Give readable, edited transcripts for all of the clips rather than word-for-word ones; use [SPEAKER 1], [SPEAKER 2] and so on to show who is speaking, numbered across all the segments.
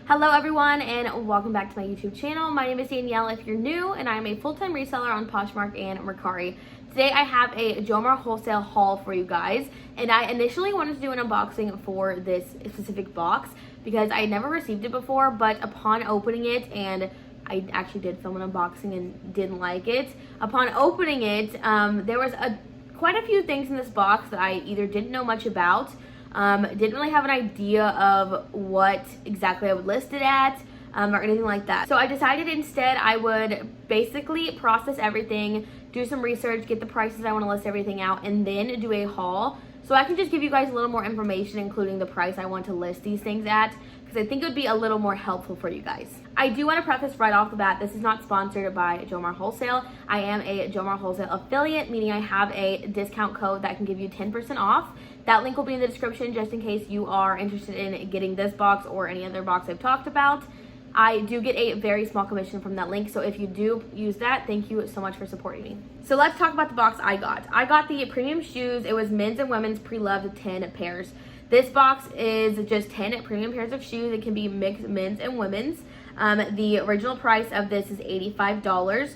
[SPEAKER 1] Hello everyone and welcome back to my YouTube channel. My name is Danielle if you're new, and I am a full-time reseller on Poshmark and Mercari. Today I have a Jomar Wholesale haul for you guys, and I initially wanted to do an unboxing for this specific box because I never received it before, but upon opening it, and I actually did film an unboxing and didn't like it. Upon opening it, there was quite a few things in this box that I either didn't know much about, didn't really have an idea of what exactly I would list it at, or anything like that. So I decided instead I would basically process everything, do some research, get the prices I want to list everything out, and then do a haul. So I can just give you guys a little more information, including the price I want to list these things at, because I think it would be a little more helpful for you guys. I do want to preface right off the bat, this is not sponsored by Jomar Wholesale. I am a Jomar Wholesale affiliate, meaning I have a discount code that can give you 10% off. That link will be in the description just in case you are interested in getting this box or any other box I've talked about. I do get a very small commission from that link, so if you do use that, thank you so much for supporting me. So let's talk about the box I got. I got the premium shoes. It was men's and women's pre-loved 10 pairs. This box is just 10 premium pairs of shoes. It can be mixed men's and women's. The original price of this is $85.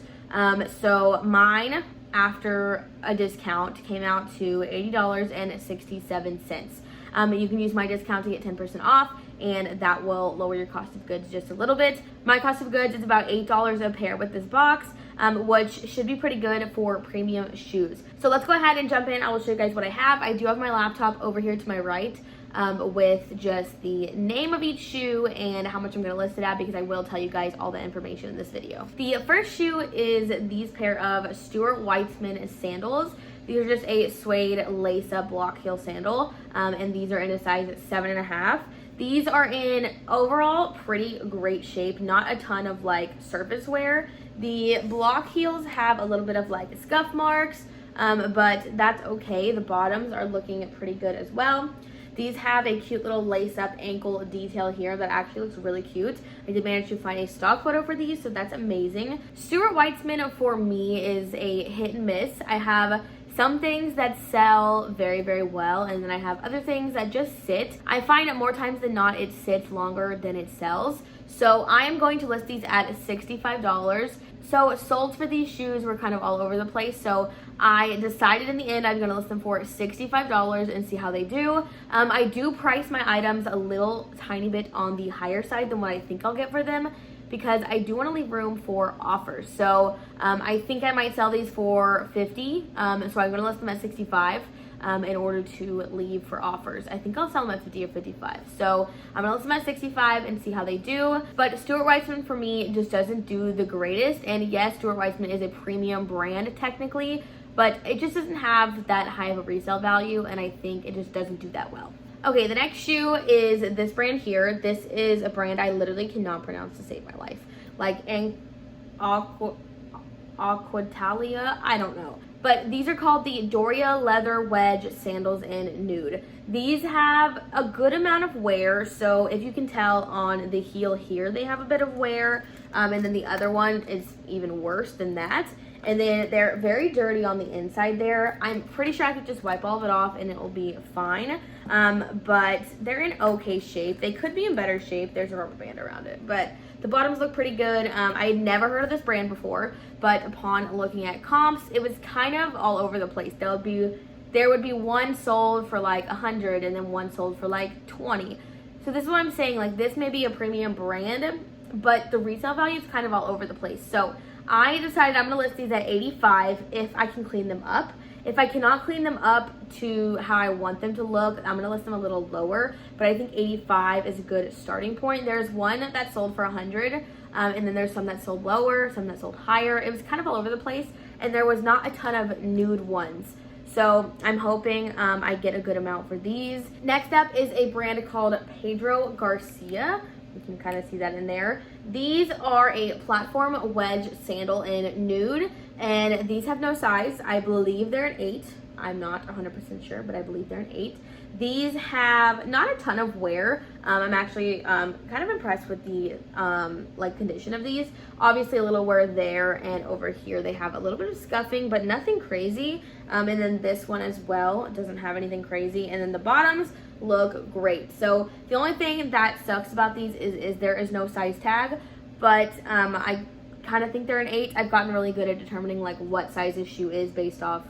[SPEAKER 1] So mine, after a discount, came out to $80.67. You can use my discount to get 10% off, and that will lower your cost of goods just a little bit. My cost of goods is about $8 a pair with this box, which should be pretty good for premium shoes. So let's go ahead and jump in. I will show you guys what I have. I do have my laptop over here to my right, with just the name of each shoe and how much I'm going to list it at, because I will tell you guys all the information in this video. The first shoe is these pair of Stewart Sandals. These are just a suede lace-up block heel sandal, and these are in a size 7.5. These are in overall pretty great shape, not a ton of like surface wear. The block heels have a little bit of like scuff marks, but that's okay. The bottoms are looking pretty good as well. These have a cute little lace-up ankle detail here that actually looks really cute. I did manage to find a stock photo for these, so that's amazing. Stewart for me is a hit and miss. I have some things that sell very, very well, and then I have other things that just sit. I find that more times than not, it sits longer than it sells. So I am going to list these at $65. So sold for these shoes were kind of all over the place. So I decided in the end I'm going to list them for $65 and see how they do. I do price my items a little tiny bit on the higher side than what I think I'll get for them, because I do want to leave room for offers. So I think I might sell these for $50. So I'm going to list them at $65 in order to leave for offers. I think I'll sell them at $50 or $55. So I'm going to list them at $65 and see how they do. But Stewart for me just doesn't do the greatest. And yes, Stewart is a premium brand technically, but it just doesn't have that high of a resale value, and I think it just doesn't do that well. Okay, the next shoe is this brand here. This is a brand I literally cannot pronounce to save my life. Like Aquitalia, I don't know. But these are called the Doria Leather Wedge Sandals in Nude. These have a good amount of wear, so if you can tell on the heel here, they have a bit of wear, and then the other one is even worse than that. And then they're very dirty on the inside there. I'm pretty sure I could just wipe all of it off and it will be fine. But they're in okay shape. They could be in better shape. There's a rubber band around it. But the bottoms look pretty good. I had never heard of this brand before, but upon looking at comps, it was kind of all over the place. There would be one sold for like 100 and then one sold for like 20. So this is what I'm saying. Like, this may be a premium brand, but the resale value is kind of all over the place. So I decided I'm going to list these at $85 if I can clean them up. If I cannot clean them up to how I want them to look, I'm going to list them a little lower, but I think $85 is a good starting point. There's one that sold for $100, and then there's some that sold lower, some that sold higher. It was kind of all over the place, and there was not a ton of nude ones. So I'm hoping I get a good amount for these. Next up is a brand called Pedro Garcia. You can kind of see that in there. These are a platform wedge sandal in nude, and these have no size. I believe they're an 8. I'm not 100% sure, but I believe they're an 8. These have not a ton of wear. I'm actually kind of impressed with the like condition of these. Obviously a little wear there, and over here they have a little bit of scuffing, but nothing crazy. And then this one as well, it doesn't have anything crazy. And then the bottoms look great. So the only thing that sucks about these is there is no size tag, but I kind of think they're an 8. I've gotten really good at determining like what size this shoe is based off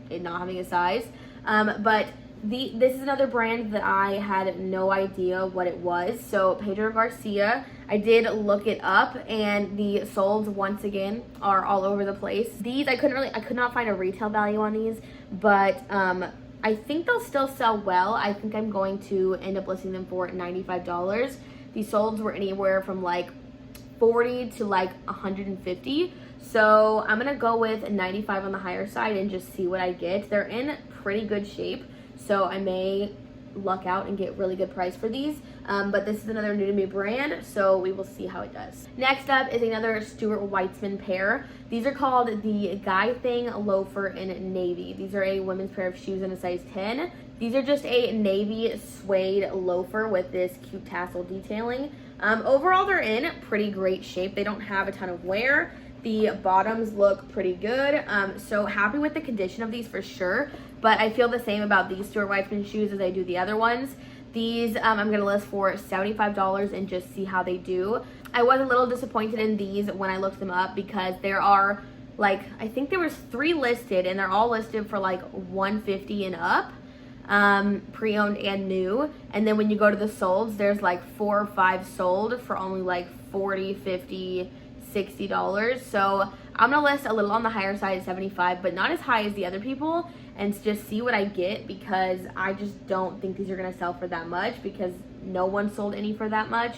[SPEAKER 1] it not having a size. But this is another brand that I had no idea what it was. So Pedro Garcia, I did look it up, and the soles once again are all over the place. These I could not find a retail value on these, but I think they'll still sell well. I think I'm going to end up listing them for $95. These soles were anywhere from like 40 to like 150. So I'm gonna go with 95 on the higher side and just see what I get. They're in pretty good shape, so I may luck out and get really good price for these. But this is another new to me brand, so we will see how it does. Next up is another Stewart Weitzman pair. These are called the Guy Thing Loafer in Navy. These are a women's pair of shoes in a size 10. These are just a navy suede loafer with this cute tassel detailing. Overall, they're in pretty great shape. They don't have a ton of wear. The bottoms look pretty good, so happy with the condition of these for sure, but I feel the same about these Stewart Weitzman shoes as I do the other ones. These I'm going to list for $75 and just see how they do. I was a little disappointed in these when I looked them up because there are like, I think there was 3 listed, and they're all listed for like $150 and up, pre-owned and new. And then when you go to the solds, there's like 4 or 5 sold for only like $40, $50, $60. So I'm gonna list a little on the higher side at 75, but not as high as the other people, and just see what I get, because I just don't think these are gonna sell for that much because no one sold any for that much.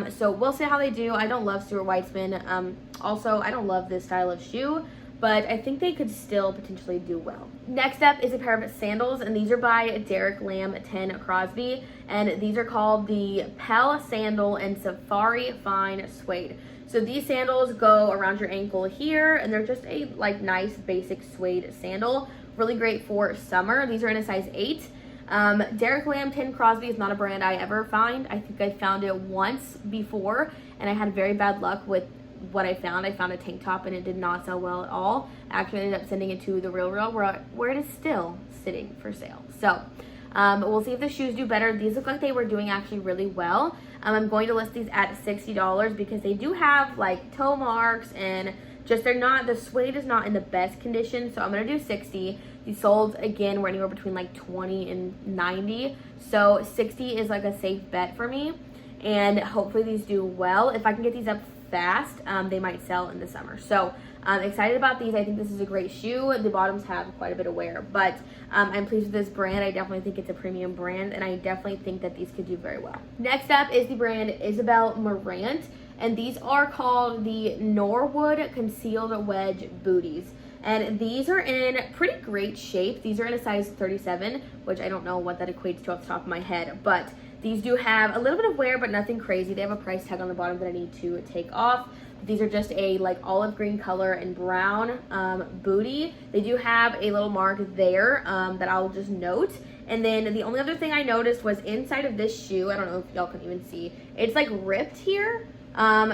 [SPEAKER 1] So we'll see how they do. I don't love Stewart Weitzman. Also, I don't love this style of shoe, but I think they could still potentially do well. Next up is a pair of sandals, and these are by Derek Lamb 10 Crosby, and these are called the Pell Sandal and Safari Fine Suede. So these sandals go around your ankle here, and they're just a like nice basic suede sandal. Really great for summer. These are in a size 8. Derek Lamb 10 Crosby is not a brand I ever find. I think I found it once before, and I had very bad luck with what I found. I found a tank top, and it did not sell well at all. I actually ended up sending it to the Real where it is still sitting for sale. So we'll see if the shoes do better. These look like they were doing actually really well. I'm going to list these at $60 because they do have like toe marks, and just the suede is not in the best condition, so I'm going to do 60. These soles, again, were anywhere between like 20 and 90, so 60 is like a safe bet for me, and hopefully these do well. If I can get these up fast, they might sell in the summer. So I'm excited about these. I think this is a great shoe. The bottoms have quite a bit of wear, but I'm pleased with this brand. I definitely think it's a premium brand, and I definitely think that these could do very well. Next up is the brand Isabel Marant, and these are called the Norwood Concealed Wedge Booties. And these are in pretty great shape. These are in a size 37, which I don't know what that equates to off the top of my head, but these do have a little bit of wear, but nothing crazy. They have a price tag on the bottom that I need to take off. These are just a like olive green color and brown booty. They do have a little mark there that I'll just note. And then the only other thing I noticed was inside of this shoe, I don't know if y'all can even see, it's like ripped here.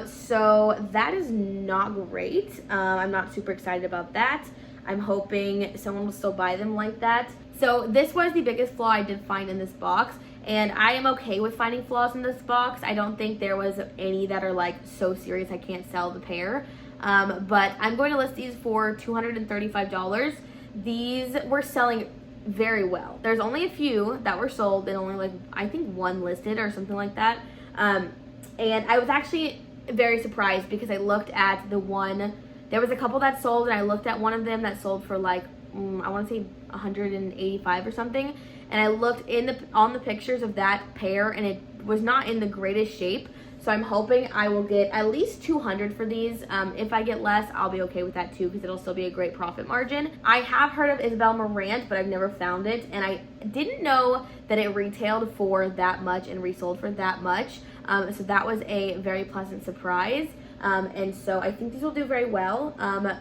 [SPEAKER 1] So that is not great. I'm not super excited about that. I'm hoping someone will still buy them like that. So this was the biggest flaw I did find in this box, and I am okay with finding flaws in this box. I don't think there was any that are like so serious I can't sell the pair. But I'm going to list these for $235. These were selling very well. There's only a few that were sold, and only like I think 1 listed or something like that. And I was actually very surprised because I looked at the one, there was a couple that sold, and I looked at one of them that sold for like, I want to say 185 or something. And I looked on the pictures of that pair, and it was not in the greatest shape. So I'm hoping I will get at least 200 for these. If I get less, I'll be okay with that too, because it'll still be a great profit margin. I have heard of Isabel Marant, but I've never found it, and I didn't know that it retailed for that much and resold for that much. So that was a very pleasant surprise. And so I think these will do very well.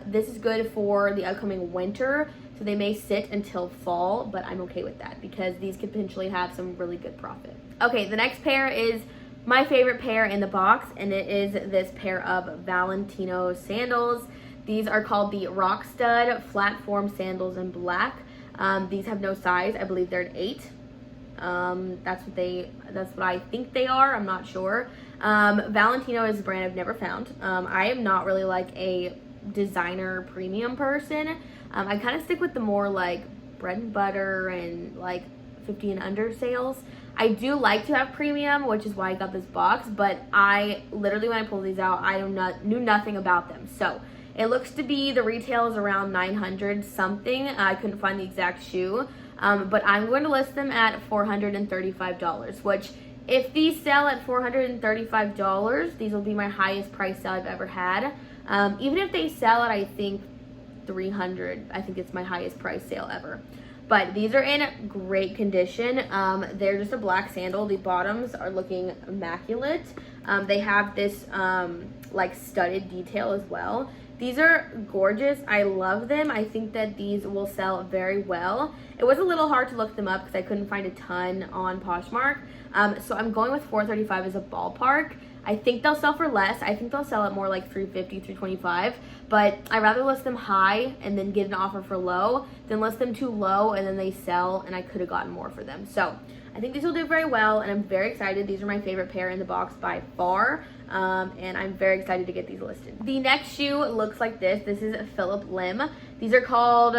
[SPEAKER 1] This is good for the upcoming winter, so they may sit until fall, but I'm okay with that because these could potentially have some really good profit. Okay, the next pair is my favorite pair in the box, and it is this pair of Valentino sandals. These are called the Rock Stud Flat Form Sandals in black. These have no size. I believe they're an 8. That's what I think they are. I'm not sure. Valentino is a brand I've never found. I am not really like a designer premium person. I kind of stick with the more like bread and butter and like 50 and under sales. I do like to have premium, which is why I got this box, but I literally, when I pulled these out, I knew nothing about them. So it looks to be, the retail is around 900 something. I couldn't find the exact shoe, but I'm going to list them at $435, which if these sell at $435, these will be my highest price sale I've ever had. Even if they sell at, I think, $300, I think it's my highest price sale ever. But these are in great condition. They're just a black sandal. The bottoms are looking immaculate. They have this like studded detail as well. These are gorgeous. I love them. I think that these will sell very well. It was a little hard to look them up because I couldn't find a ton on Poshmark. So I'm going with $435 as a ballpark. I think they'll sell for less. I think they'll sell at more like $350, $325. But I'd rather list them high and then get an offer for low than list them too low and then they sell and I could have gotten more for them. So I think these will do very well and I'm very excited. These are my favorite pair in the box by far. And I'm very excited to get these listed. The next shoe looks like this. This is Phillip Lim. These are called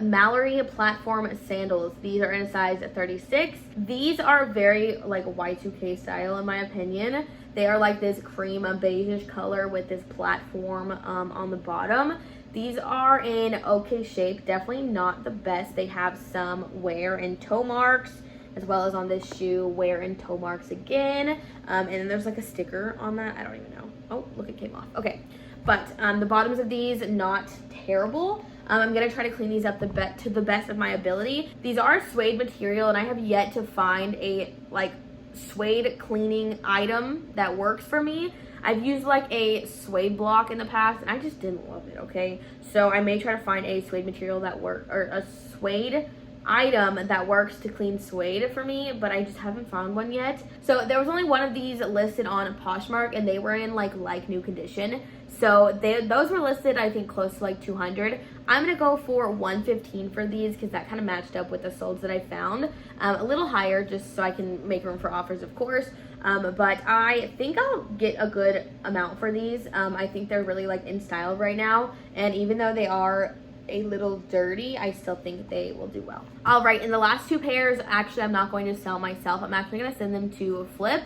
[SPEAKER 1] Mallory Platform Sandals. These are in a size 36. These are very like Y2K style in my opinion. They are like this cream beige color with this platform on the bottom. These are in okay shape, definitely not the best. They have some wear and toe marks, as well as on this shoe, wear and toe marks again. And then there's like a sticker on that. I don't even know. Oh, look, it came off. Okay. But the bottoms of these, not terrible. I'm going to try to clean these up to the best of my ability. These are suede material, and I have yet to find a like suede cleaning item that works for me. I've used like a suede block in the past, and I just didn't love it, okay? So I may try to find a suede material that works, or a suede item that works to clean suede for me, but I just haven't found one yet. So there was only one of these listed on Poshmark, and they were in like new condition. So those were listed, I think, close to like 200. I'm gonna go for 115 for these because that kind of matched up with the solds that I found. A little higher just so I can make room for offers, of course. But I think I'll get a good amount for these. I think they're really like in style right now, and even though they are a little dirty, I still think they will do well. All right, and the last two pairs, actually, I'm not going to sell myself. I'm actually going to send them to Flip.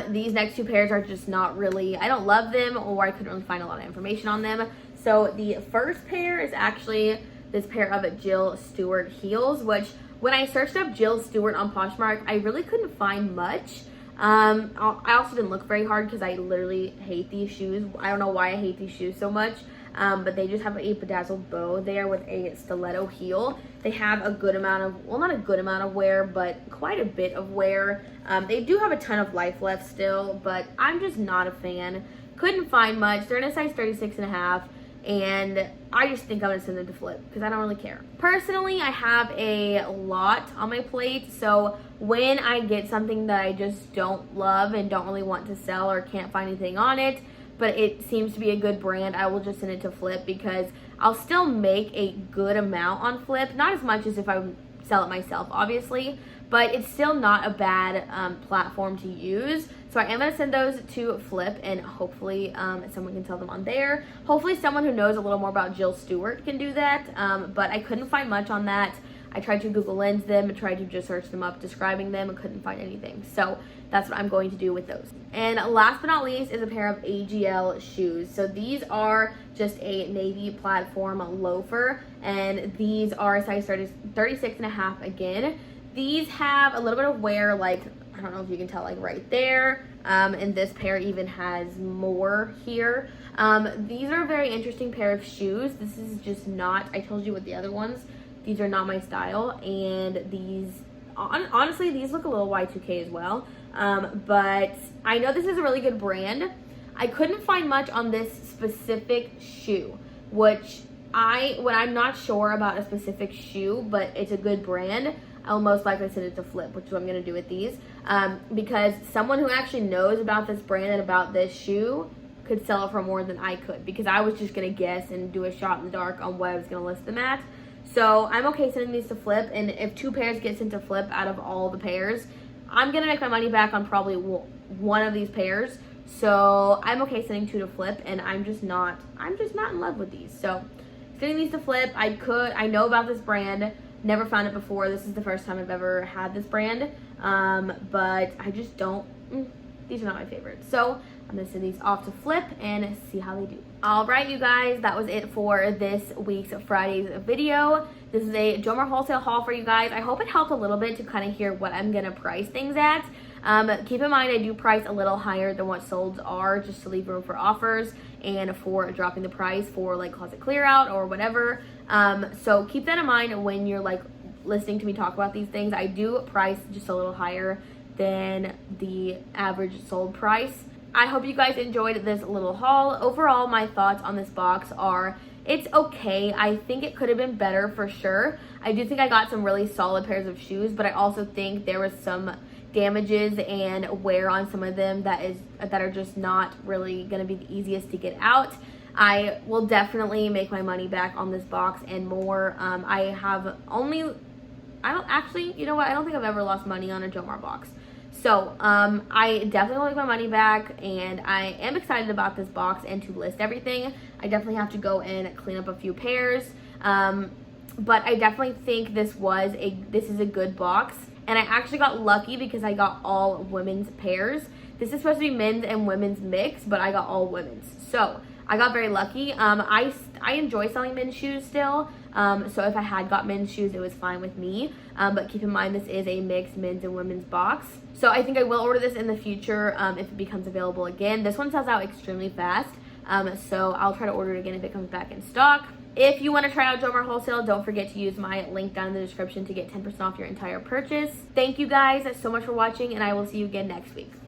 [SPEAKER 1] These next two pairs are just not really, I don't love them, or I couldn't really find a lot of information on them. So the first pair is actually this pair of Jill Stewart heels, which when I searched up Jill Stewart on Poshmark, I really couldn't find much. I also didn't look very hard because I literally hate these shoes. I don't know why I hate these shoes so much. But they just have a bedazzled bow there with a stiletto heel. They have a good amount of, well, not a good amount of wear, but quite a bit of wear. They do have a ton of life left still, but I'm just not a fan. Couldn't find much. They're in a size 36.5, and I just think I'm gonna send them to Flip because I don't really care. Personally, I have a lot on my plate, so when I get something that I just don't love and don't really want to sell or can't find anything on it, but it seems to be a good brand, I will just send it to Flip because I'll still make a good amount on Flip. Not as much as if I would sell it myself, obviously, but it's still not a bad platform to use. So I am going to send those to Flip, and hopefully someone can sell them on there. Hopefully someone who knows a little more about Jill Stewart can do that, but I couldn't find much on that. I tried to Google Lens them and tried to just search them up describing them and couldn't find anything. So that's what I'm going to do with those. And last but not least is a pair of AGL shoes. So these are just a navy platform loafer, and these are a size 36.5 again. These have a little bit of wear, like, I don't know if you can tell, like right there. And this pair even has more here. These are a very interesting pair of shoes. This is just not, I told you with the other ones, these are not my style, and these, honestly, these look a little Y2K as well. But I know this is a really good brand. I couldn't find much on this specific shoe, which when I'm not sure about a specific shoe, but it's a good brand, I'll most likely send it to Flip, which is what I'm going to do with these. Because someone who actually knows about this brand and about this shoe could sell it for more than I could, because I was just going to guess and do a shot in the dark on what I was going to list them at. So I'm okay sending these to flip, and if 2 pairs get sent to flip out of all the pairs, I'm gonna make my money back on probably one of these pairs. So I'm okay sending 2 to flip, and I'm just not in love with these. So sending these to flip, I know about this brand, never found it before. This is the first time I've ever had this brand, but I just don't, these are not my favorites. So I'm gonna send these off to flip and see how they do. All right, you guys, that was it for this week's Friday's video. This is a Jomar Wholesale haul for you guys. I hope it helped a little bit to kind of hear what I'm gonna price things at. Keep in mind, I do price a little higher than what solds are, just to leave room for offers and for dropping the price for like closet clear out or whatever. So keep that in mind when you're like listening to me talk about these things. I do price just a little higher than the average sold price. I hope you guys enjoyed this little haul. Overall, my thoughts on this box are, it's okay. I think it could have been better for sure. I do think I got some really solid pairs of shoes, but I also think there was some damages and wear on some of them that are just not really going to be the easiest to get out. I will definitely make my money back on this box and more. I don't actually, you know what? I don't think I've ever lost money on a Jomar box. So I definitely will make my money back, and I am excited about this box and to list everything. I definitely have to go and clean up a few pairs, but I definitely think this is a good box, and I actually got lucky because I got all women's pairs. This is supposed to be men's and women's mix, but I got all women's, so I got very lucky. I enjoy selling men's shoes still, so if I had got men's shoes, it was fine with me, but keep in mind this is a mixed men's and women's box. So I think I will order this in the future if it becomes available again. This one sells out extremely fast, so I'll try to order it again if it comes back in stock. If you want to try out Jomar Wholesale, don't forget to use my link down in the description to get 10% off your entire purchase. Thank you guys so much for watching, and I will see you again next week.